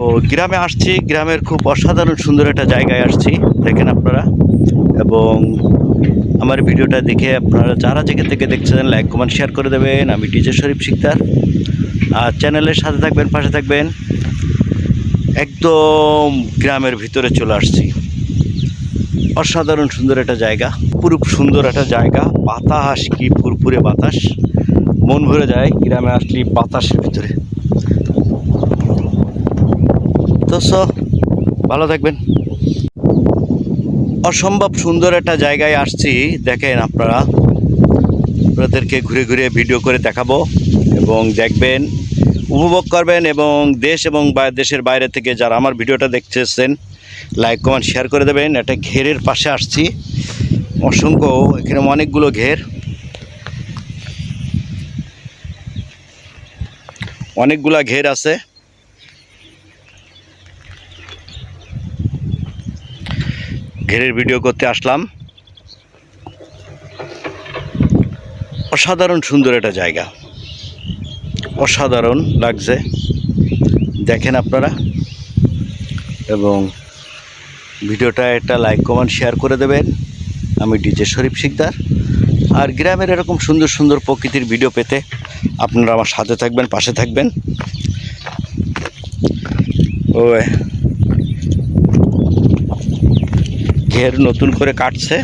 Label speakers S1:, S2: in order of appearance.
S1: ও গ্রামে আসছি, গ্রামের খুব অসাধারণ সুন্দর একটা জায়গায় আসছি, দেখেন আপনারা। এবং আমার ভিডিওটা দেখে আপনারা যারা যেখান থেকে দেখছেন লাইক কমেন্ট শেয়ার করে দেবেন। আমি ডিজে শরীফ শিকদার, আর চ্যানেলের সাথে থাকবেন, পাশে থাকবেন। একদম গ্রামের ভিতরে চলে আসছি, অসাধারণ সুন্দর একটা জায়গা, পুরো সুন্দর একটা জায়গা। বাতাস কি ফুরফুরে বাতাস, মন ভরে যায় গ্রামে আসলে বাতাসের ভিতরে। তো ভালো থাকবেন। অসম্ভব সুন্দর একটা জায়গায় আসছি, দেখেন আপনারা। আপনাদেরকে ঘুরে ঘুরে ভিডিও করে দেখাবো এবং দেখবেন, উপভোগ করবেন। এবং দেশ এবং দেশের বাইরে থেকে যারা আমার ভিডিওটা দেখতেছেন লাইক কমেন্ট শেয়ার করে দেবেন। একটা ঘেরের পাশে আসছি, অসংখ্য, এখানে অনেকগুলো ঘের, অনেকগুলা ঘের আছে। ঘেরের ভিডিও করতে আসলাম। অসাধারণ সুন্দর একটা জায়গা, অসাধারণ লাগছে, দেখেন আপনারা। এবং ভিডিওটা একটা লাইক কমেন্ট শেয়ার করে দেবেন। আমি ডিজে শরীফ শিকদার। আর গ্রামের এরকম সুন্দর সুন্দর প্রকৃতির ভিডিও পেতে আপনারা আমার সাথে থাকবেন, পাশে থাকবেন। ও ঘের নতুন করে কাটছে।